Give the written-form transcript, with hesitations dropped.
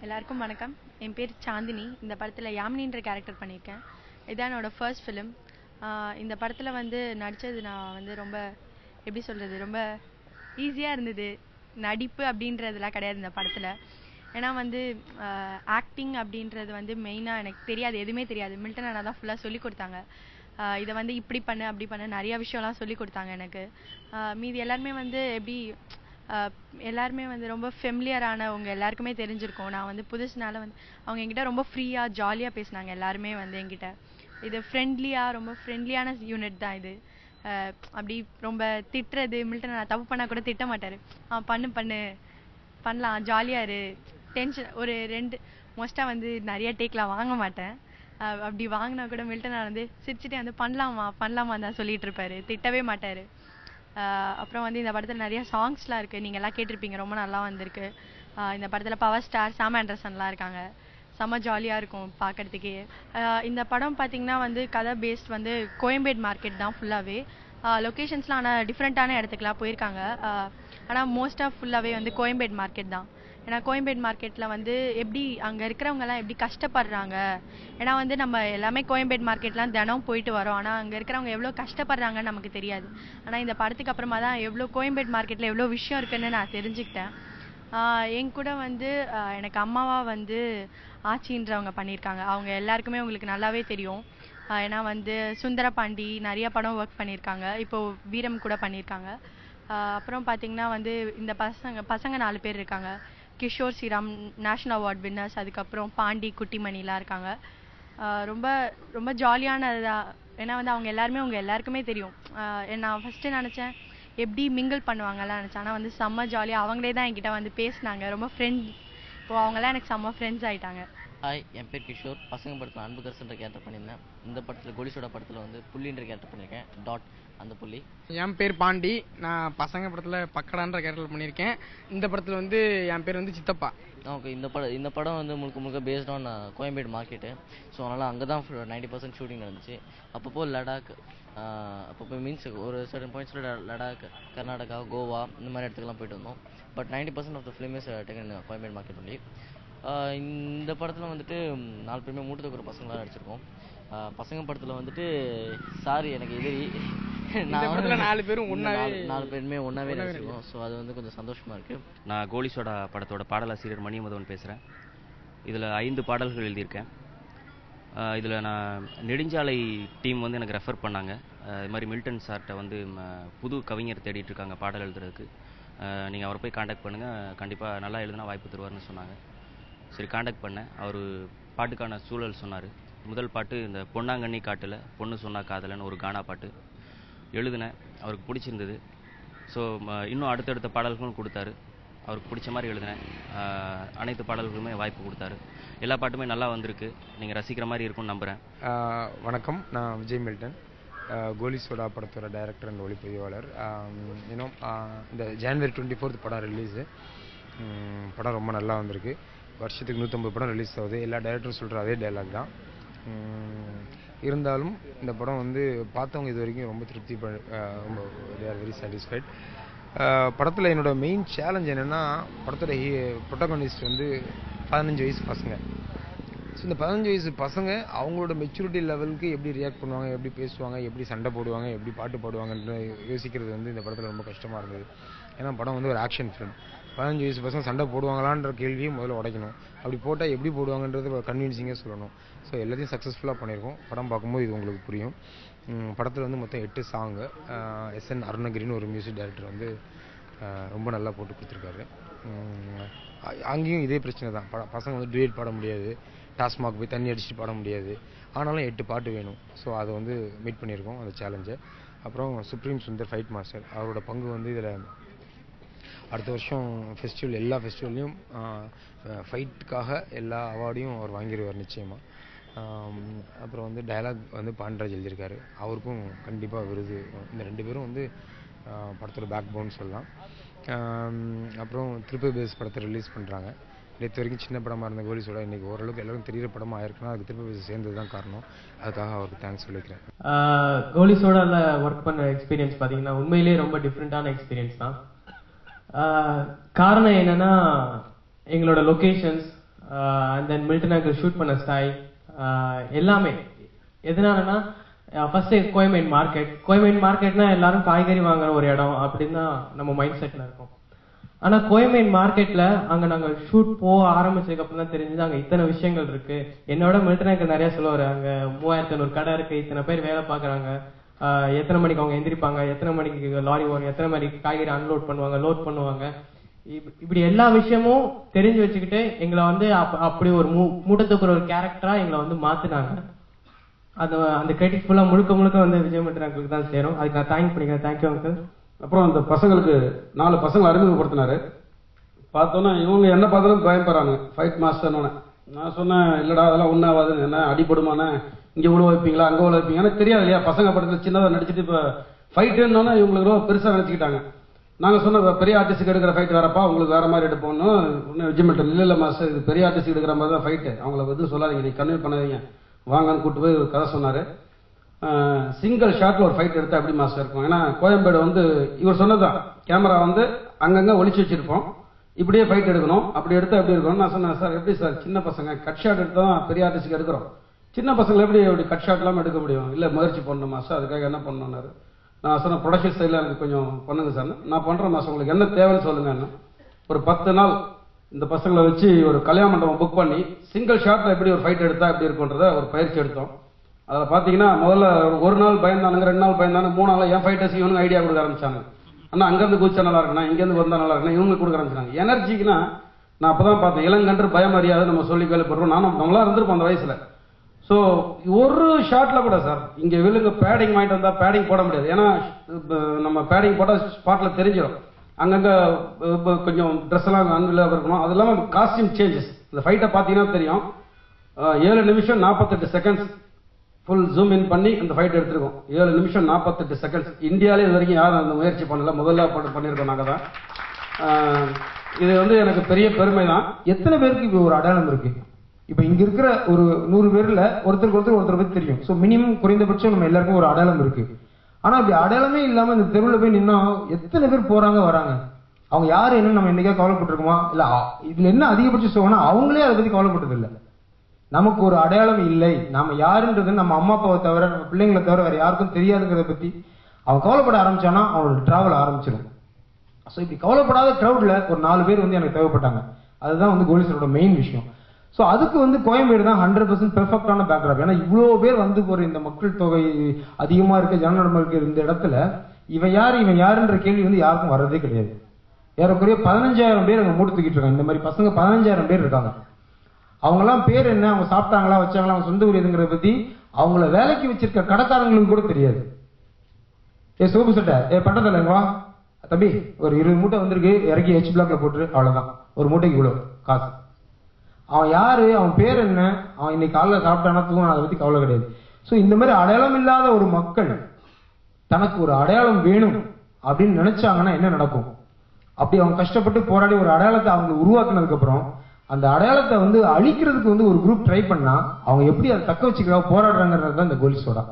எல்லாருக்கும் வணக்கம். என் பேர் சாந்தினி. இந்த படத்தில் யாமினின்ற கேரக்டர் பண்ணியிருக்கேன். இதான் என்னோடய ஃபர்ஸ்ட் ஃபிலிம். இந்த படத்தில் வந்து நடித்தது நான் வந்து ரொம்ப எப்படி சொல்கிறது, ரொம்ப ஈஸியாக இருந்தது. நடிப்பு அப்படின்றதுலாம் கிடையாது இந்த படத்தில். ஏன்னா வந்து ஆக்டிங் அப்படின்றது வந்து மெயினாக எனக்கு தெரியாது, எதுவுமே தெரியாது. மில்டன் அண்ணா தான் ஃபுல்லாக சொல்லி கொடுத்தாங்க. இதை வந்து இப்படி பண்ணு அப்படி பண்ணு நிறையா விஷயம்லாம் சொல்லி கொடுத்தாங்க எனக்கு. மீதி எல்லாருமே வந்து எப்படி எல்லாருமே வந்து ரொம்ப ஃபெமிலியரானவங்க, எல்லாருக்குமே தெரிஞ்சிருக்கும். நான் வந்து புதுசுனால வந்து அவங்க என்கிட்ட ரொம்ப ஃப்ரீயாக ஜாலியாக பேசினாங்க எல்லாருமே வந்து என்கிட்ட. இது ரொம்ப ஃப்ரெண்ட்லியான யூனிட் தான் இது. அப்படி ரொம்ப திட்டுறது, மில்டன் நான் தப்பு பண்ணால் கூட திட்ட மாட்டார். பண்ணு பண்ணு பண்ணலாம், ஜாலியாக இரு, டென்ஷன் ஒரு மோஸ்ட்டாக வந்து நிறைய டேக்லாம் வாங்க மாட்டேன். அப்படி வாங்கினா கூட மில்டன் வந்து சிரிச்சுட்டே வந்து பண்ணலாமா தான் சொல்லிட்டு இருப்பாரு, திட்டவே மாட்டார். அப்புறம் வந்து இந்த படத்தில் நிறைய சாங்ஸ்லாம் இருக்குது, நீங்கள் எல்லாம் கேட்டிருப்பீங்க, ரொம்ப நல்லா வந்திருக்கு. இந்த படத்தில் பவர் ஸ்டார் சாம் ஆண்டர்சன்லாம் இருக்காங்க. செம்ம ஜாலியாக இருக்கும் பார்க்குறதுக்கே. இந்த படம் பார்த்திங்கன்னா வந்து கதை பேஸ்ட் வந்து கோயம்பேடு மார்க்கெட் தான் ஃபுல்லாகவே. லொக்கேஷன்ஸ்லாம் ஆனால் டிஃப்ரெண்ட்டான இடத்துக்குலாம் போயிருக்காங்க. ஆனால் மோஸ்ட்டாக ஃபுல்லாகவே வந்து கோயம்பேடு மார்க்கெட் தான். ஏன்னா கோயம்பேடு மார்க்கெட்டில் வந்து எப்படி அங்கே இருக்கிறவங்கலாம் எப்படி கஷ்டப்படுறாங்க. ஏன்னா வந்து நம்ம எல்லாமே கோயம்பேடு மார்க்கெட்லாம் தினம் போயிட்டு வரோம், ஆனால் அங்கே இருக்கிறவங்க எவ்வளோ கஷ்டப்படுறாங்கன்னு நமக்கு தெரியாது. ஆனால் இந்த படத்துக்கு அப்புறமா தான் எவ்வளோ கோயம்பேடு மார்க்கெட்டில் எவ்வளோ விஷயம் இருக்குன்னு நான் தெரிஞ்சுக்கிட்டேன். என் கூட வந்து எனக்கு அம்மாவாக வந்து ஆச்சின்றவங்க பண்ணியிருக்காங்க. அவங்க எல்லாருக்குமே உங்களுக்கு நல்லாவே தெரியும். ஏன்னா வந்து சுந்தரபாண்டி நிறைய படம் ஒர்க் பண்ணியிருக்காங்க, இப்போது வீரம் கூட பண்ணியிருக்காங்க. அப்புறம் பார்த்திங்கன்னா வந்து இந்த பசங்க 4 பேர் இருக்காங்க. Kishore Sriram national award winners, அதுக்கப்புறம் பாண்டி குட்டிமணிலாம் இருக்காங்க. ரொம்ப ரொம்ப ஜாலியானதா. ஏன்னா வந்து அவங்க எல்லாருமே எல்லாருக்குமே தெரியும். நான் ஃபஸ்ட்டு நினச்சேன் எப்படி மிங்கிள் பண்ணுவாங்கலாம் நினச்சேன். ஆனால் வந்து செம்ம ஜாலியாக அவங்களே தான் என்கிட்ட வந்து பேசினாங்க, ரொம்ப ஃப்ரெண்ட். இப்போது அவங்களாம் எனக்கு செம்ம ஃப்ரெண்ட்ஸ் ஆகிட்டாங்க. ஹாய், என் பேர் கிஷோர். பசங்க படத்தில் அன்புகரசுன்ற கேரக்டர் பண்ணியிருந்தேன். இந்த படத்தில் கோலிசோடா படத்தில் வந்து புள்ளின்ற கேரக்டர் பண்ணியிருக்கேன், டாட் அந்த புள்ளி. என் பேர் பாண்டி. நான் பசங்க படத்தில் பக்கடான்ற கேரக்டர் பண்ணியிருக்கேன். இந்த படத்தில் வந்து என் பேர் வந்து சித்தப்பா. ஓகே, இந்த படம் வந்து முழுக்க based on Koyambedu market. So அதனால் அங்கே தான் 90% ஷூட்டிங் நடந்துச்சு. அப்பப்போ லடாக், அப்பப்போ மீன்ஸ் ஒரு சர்டன் பாயிண்ட்ஸில் லடாக், கர்நாடகா, கோவா இந்த மாதிரி இடத்துக்குலாம் போயிட்டு வந்தோம். But 90% of the film is taken Koyambedu market only. இந்த படத்தில் வந்துட்டு 4 பேருமே மூட்டத்துக்குற பசங்களாக நடிச்சிருக்கோம். பசங்க படத்தில் வந்துட்டு சாரி எனக்கு எதிரி, நான் 4 பேருமே ஒன்றாவே நடிச்சிருக்கோம். ஸோ அது வந்து கொஞ்சம் சந்தோஷமாக இருக்குது. நான் கோலிசோடா படத்தோட பாடலாசிரியர் மணியமதவன் பேசுகிறேன். இதில் 5 பாடல்கள் எழுதியிருக்கேன். இதில் நான் நெடுஞ்சாலை டீம் வந்து எனக்கு ரெஃபர் பண்ணாங்க. இது மாதிரி மில்டன் சார்கிட்ட வந்து புது கவிஞர் தேடிட்டு இருக்காங்க பாடல் எழுதுறதுக்கு, நீங்கள் அவரை போய் காண்டாக்ட் பண்ணுங்கள், கண்டிப்பாக நல்லா எழுதுனா வாய்ப்பு தருவார்னு சொன்னாங்க. சரி, காண்டாக்ட் பண்ணேன். அவர் பாட்டுக்கான சூழல் சொன்னார். முதல் பாட்டு இந்த பொன்னாங்கண்ணி காட்டில் பொண்ணு சொன்னா காதலன்னு ஒரு கானா பாட்டு எழுதினேன். அவருக்கு பிடிச்சிருந்தது. ஸோ இன்னும் அடுத்தடுத்த பாடல்களும் கொடுத்தாரு. அவருக்கு பிடிச்ச மாதிரி எழுதினேன். அனைத்து பாடல்களுமே வாய்ப்பு கொடுத்தாரு. எல்லா பாட்டுமே நல்லா வந்திருக்கு. நீங்கள் ரசிக்கிற மாதிரி இருக்கும்னு நம்புகிறேன். வணக்கம், நான் விஜய் மில்டன், கோலிசோடா படத்தோட டைரக்டர் அண்ட் ஒளிப்பதிவாளர். இன்னும் இந்த ஜனவரி 24 படம் ரிலீஸு. படம் ரொம்ப நல்லா வந்திருக்கு. வருஷத்துக்கு 150 படம் ரிலீஸ் ஆகுது. எல்லா டைரக்டரும் சொல்கிற அதே டைலாக் தான். இருந்தாலும் இந்த படம் வந்து பார்த்தவங்க இது வரைக்கும் ரொம்ப திருப்தி ரொம்ப தே ஆர் வெரி சாட்டிஸ்ஃபைட். படத்தில் என்னோட மெயின் சேலஞ்ச் என்னென்னா, படத்தோட ப்ரொட்டகனிஸ்ட் வந்து 15 வயசு பசங்க. ஸோ இந்த 15 வயசு பசங்க அவங்களோட மெச்சூரிட்டி லெவலுக்கு எப்படி ரியாக்ட் பண்ணுவாங்க, எப்படி பேசுவாங்க, எப்படி சண்டை போடுவாங்க, எப்படி பாட்டு பாடுவாங்கன்ற யோசிக்கிறது வந்து இந்த படத்தில் ரொம்ப கஷ்டமாக இருந்தது. ஏன்னா படம் வந்து ஒரு ஆக்ஷன் ஃபிலிம். 15 வயசு பசங்க சண்டை போடுவாங்களான்ற கேள்வியை முதல்ல உடைக்கணும். அப்படி போட்டால் எப்படி போடுவாங்கன்றது கன்வின்சிங்காக சொல்லணும். ஸோ எல்லாத்தையும் சக்ஸஸ்ஃபுல்லாக பண்ணியிருக்கோம். படம் பார்க்கும்போது இது உங்களுக்கு புரியும். படத்தில் வந்து மொத்தம் 8 சாங்கு. SN அருணகிரின்னு ஒரு மியூசிக் டைரக்டர் வந்து ரொம்ப நல்லா போட்டு கொடுத்துருக்காரு. அங்கேயும் இதே பிரச்சனை தான். பசங்க வந்து டுயட் பாட முடியாது, டாஸ்மாக் போய் தண்ணி அடிச்சுட்டு பாட முடியாது. ஆனாலும் 8 பாட்டு வேணும். ஸோ அதை வந்து மீட் பண்ணியிருக்கோம், அந்த சேலஞ்சை. அப்புறம் சுப்ரீம் சுந்தர் ஃபைட் மாஸ்டர், அவரோட பங்கு வந்து இதில் அடுத்த வருஷம் ஃபெஸ்டிவல், எல்லா ஃபெஸ்டிவல்லையும் ஃபைட்டுக்காக எல்லா அவார்டையும் அவர் வாங்கிடுவார் நிச்சயமாக. அப்புறம் வந்து டயலாக் வந்து பாண்டராஜ் எழுதியிருக்காரு, அவருக்கும் கண்டிப்பாக விருது. இந்த 2 பேரும் வந்து படத்தோட பேக் போன் சொல்லலாம். அப்புறம் ட்ரிபிள் பேஸ் படத்தை ரிலீஸ் பண்ணுறாங்க. நேற்று வரைக்கும் சின்ன படமாக இருந்த கோலிசோடா இன்றைக்கி ஓரளவுக்கு எல்லாருக்கும் தெரிகிற படமாக ஆயிருக்குன்னா அதுக்கு ட்ரிபிள் பேஸ் சேர்ந்தது தான் காரணம். அதுக்காக அவருக்கு தேங்க்ஸ் சொல்லிக்கிறேன். கோலிசோடாவில் ஒர்க் பண்ண எக்ஸ்பீரியன்ஸ் பார்த்தீங்கன்னா உண்மையிலேயே ரொம்ப டிஃப்ரெண்ட்டான எக்ஸ்பீரியன்ஸ் தான். காரணம் என்னன்னா, எங்களோட locations, and then Milton uncle shoot பண்ண ஸ்டைல் எல்லாமே எதனாலனா ஃபர்ஸ்ட் கோயம்பேடு மார்க்கெட்னா எல்லாரும் காய்கறி வாங்குற ஒரு இடம் அப்படின்னு தான் நம்ம மைண்ட் செட்ல இருக்கும். ஆனா கோயம்பேடு மார்க்கெட்ல அங்க நாங்க ஷூட் போக ஆரம்பிச்சதுக்கு அப்புறம் தான் தெரிஞ்சது அங்க இத்தனை விஷயங்கள் இருக்கு. என்னோட மில்டன் அங்கிள் நிறைய சொல்லுவாரு, அங்க 3500 கடை இருக்கு, இத்தனை பேர் வேலை பாக்குறாங்க, எத்தனை மணிக்கு அவங்க எந்திரிப்பாங்க, எத்தனை மணிக்கு லாரி வரும், எத்தனை மணிக்கு காய்கறி அன்லோட் பண்ணுவாங்க, லோட் பண்ணுவாங்க, இப்படி எல்லா விஷயமும் தெரிஞ்சு வச்சுக்கிட்டு எங்களை வந்து அப்படி ஒரு மூட்டை தூக்குற ஒரு கேரக்டரா எங்களை வந்து மாத்தினாங்க. அந்த கிரெடிட் ஃபுல்லா முழுக்க வந்து விஜய் மில்டன் அங்கிளுக்கு தான் சேரும். அதுக்கு நான் தேங்க் பண்ணிக்கிறேன். Thank you uncle. அப்புறம் அந்த பசங்களுக்கு 4 பசங்களை அறிமுகப்படுத்தினாரு. பார்த்தோன்னா இவங்க என்ன பார்த்தாலும் பயப்படுறாங்க ஃபைட் மாஸ்டர்னு. நான் சொன்னேன், இல்லடா அதெல்லாம் ஒன்றும் ஆகாது, என்ன அடிபடுமான, இங்கே உழவு வைப்பீங்களா அங்கே உழவு வைப்பீங்க, எனக்கு தெரியாது இல்லையா, பசங்க படத்தில் சின்னதாக நடிச்சுட்டு இப்போ ஃபைட்டுன்னு இவங்களுக்கு ரொம்ப பெருசாக நினச்சிக்கிட்டாங்க. நாங்கள் சொன்ன பெரிய ஆர்டிஸ்ட்டுக்கு எடுக்கிற ஃபைட் வேறப்பா, உங்களுக்கு வேற மாதிரி எடுப்போம்னு ஒன்று விஜய் மில்டன் இல்லை மாஸ்டர், இது பெரிய ஆர்டிஸ்ட் எடுக்கிற மாதிரி தான் ஃபைட்டு, அவங்கள எதுவும் சொல்லாதீங்க, நீ கன்வே பண்ணாதீங்க, வாங்கன்னு கூப்பிட்டு போய் ஒரு கதை சொன்னார். சிங்கிள் ஷாட்டில் ஒரு ஃபைட் எடுத்தால் எப்படி மாஸ்டர் இருக்கும். ஏன்னா கோயம்பேடு வந்து இவர் சொன்னதுதான், கேமரா வந்து அங்கங்கே ஒளிச்சு வச்சிருப்போம், இப்படியே ஃபைட் எடுக்கணும், அப்படி எடுத்தால் எப்படி இருக்கணும். நான் சொன்னேன், சார் எப்படி சார் சின்ன பசங்க கட் ஷாட் எடுத்து தான் பெரிய ஆர்டிஸ்ட்டுக்கு எடுக்கிறோம், சின்ன பசங்களை எப்படி கட் ஷாட் இல்லாமல் எடுக்க முடியும், இல்லை முயற்சி பண்ணணும் மாஸ்டர், அதுக்காக என்ன பண்ணணுன்னாரு. நான் சொன்னேன், ப்ரொடக்ஷன் சைடில் எனக்கு கொஞ்சம் பண்ணுங்க சார், நான் பண்ணுறேன் மாஸ்டர், உங்களுக்கு என்ன தேவைன்னு சொல்லுங்க. ஒரு 10 நாள் இந்த பசங்களை வச்சு ஒரு கல்யாண மண்டபம் புக் பண்ணி சிங்கிள் ஷாட்டில் எப்படி ஒரு ஃபைட் எடுத்தால் எப்படி இருக்குன்றத ஒரு பயிற்சி எடுத்தோம். அதில் பார்த்தீங்கன்னா முதல்ல ஒரு நாள் பயந்தானுங்க, 2 நாள் பயந்தானு, 3 நாள் என் ஃபைட்டர்ஸ் இவனுக்கு ஐடியா கொடுக்க ஆரம்பிச்சாங்க. ஆனால் அங்கேருந்து குதிச்சா நல்லா இருக்குண்ணா, இங்கேருந்து வந்தால் நல்லா இருக்குண்ணா, இவங்களுக்கு கொடுக்க ஆரம்பிச்சாங்க. எனர்ஜிக்குன்னா நான் அப்போ தான் பார்த்தேன், இளங்கன்று பயம் அறியாது நம்ம சொல்லி கேள்விப்படுறோம், நம்மளா இருந்திருப்போம் அந்த வயசில். ஸோ ஒரு ஷாட்டில் கூட சார் இங்கே விழுங்க பேடிங் வாங்கிட்டு வந்தால் பேடிங் போட முடியாது, ஏன்னா நம்ம பேடிங் போட்டால் ஸ்பாட்டில் தெரிஞ்சிடும், அங்கங்கே கொஞ்சம் ட்ரெஸ் எல்லாம் அன்விலாக இருக்கணும். அது இல்லாமல் காஸ்டியூம் சேஞ்சஸ், இந்த ஃபைட்டை பார்த்தீங்கன்னா தெரியும், 7 நிமிஷம் 48 செகண்ட்ஸ் ஃபுல் ஜூம் இன் பண்ணி அந்த ஃபைட் எடுத்துருக்கோம். 7 நிமிஷம் 48 செகண்ட்ஸ். இந்தியாவிலே இது வரைக்கும் யாரும் அந்த முயற்சி பண்ணல, முதல்ல பண்ணியிருக்கோம் நாங்கள் தான். இது வந்து எனக்கு பெரிய பெருமை தான். எத்தனை பேருக்கு இப்போ ஒரு அடையாளம் இருக்கு? இப்போ இங்க இருக்கிற ஒரு 100 பேர்ல ஒருத்தர் பத்தி தெரியும். ஸோ மினிமம் குறைந்தபட்சம் நம்ம எல்லாருக்கும் ஒரு அடையாளம் இருக்கு. ஆனா இப்படி அடையாளமே இல்லாம இந்த தெருவில் போய் நின்னா எத்தனை பேர் போறாங்க வராங்க, அவங்க யாரு என்னன்னு நம்ம என்னைக்கா கவலைப்பட்டிருக்கோமா? இல்ல இதுல என்ன அதிகபட்சம் சொல்லுவோம்னா அவங்களே அதை பத்தி கவலைப்பட்டது இல்லை. நமக்கு ஒரு அடையாளம் இல்லை, நாம யாருன்றது நம்ம அம்மா அப்பாவை தவிர நம்ம பிள்ளைங்களை தவிர வேற யாருக்கும் தெரியாதுங்கிறத பத்தி அவன் கவலைப்பட ஆரம்பிச்சானா அவனோட டிராவல் ஆரம்பிச்சிடும். ஸோ இப்படி கவலைப்படாத கிரௌட்ல ஒரு 4 பேர் வந்து எனக்கு தேவைப்பட்டாங்க. அதுதான் வந்து கோலிசரோட மெயின் விஷயம். ஸோ அதுக்கு வந்து கோயம்பேடு தான் 100% பெர்ஃபெக்டான பேக்ராப். ஏன்னா இவ்வளோ பேர் வந்து ஒரு இந்த மக்கள் தொகை அதிகமா இருக்க ஜனநடமை இருக்கிற இந்த இடத்துல இவன் யாருன்ற கேள்வி வந்து யாருக்கும் வர்றதே கிடையாது. ஏறக்குறைய 15000 பேர் அங்கே மூட்டு தூக்கிட்டு இருக்காங்க. இந்த மாதிரி பசங்க 15000 பேர் இருக்காங்க. அவங்கெல்லாம் பேர் என்ன, அவங்க சாப்பிட்டாங்களா வச்சாங்களா, அவங்க சொந்த ஊர் எதுங்கிறத பத்தி அவங்கள வேலைக்கு வச்சிருக்க கடைக்காரங்களுக்கு கூட தெரியாது. சோப்பு சட்டை பட்டத்தில் வா தம்பி, ஒரு 20 மூட்டை வந்திருக்கு, இறக்கி H பிளாக்ல போட்டு, அவ்வளவுதான், ஒரு மூட்டைக்கு இவ்வளவு காசு. அவன் யாரு, அவன் பேர் என்ன, அவன் இன்னைக்கு காலைல சாப்பிட்டானா தூங்க, அதை பத்தி கவலை கிடையாது. ஸோ இந்த மாதிரி அடையாளம் இல்லாத ஒரு மக்கள் தனக்கு ஒரு அடையாளம் வேணும் அப்படின்னு நினைச்சாங்கன்னா என்ன நடக்கும்? அப்படி அவங்க கஷ்டப்பட்டு போராடி ஒரு அடையாளத்தை அவங்க உருவாக்குனதுக்கு அப்புறம் அந்த அடையாளத்தை வந்து அழிக்கிறதுக்கு வந்து ஒரு குரூப் ட்ரை பண்ணா அவங்க எப்படி அதை தக்க வச்சுக்கலாம் போராடுறாங்கிறது தான் இந்த கோலிசோடா.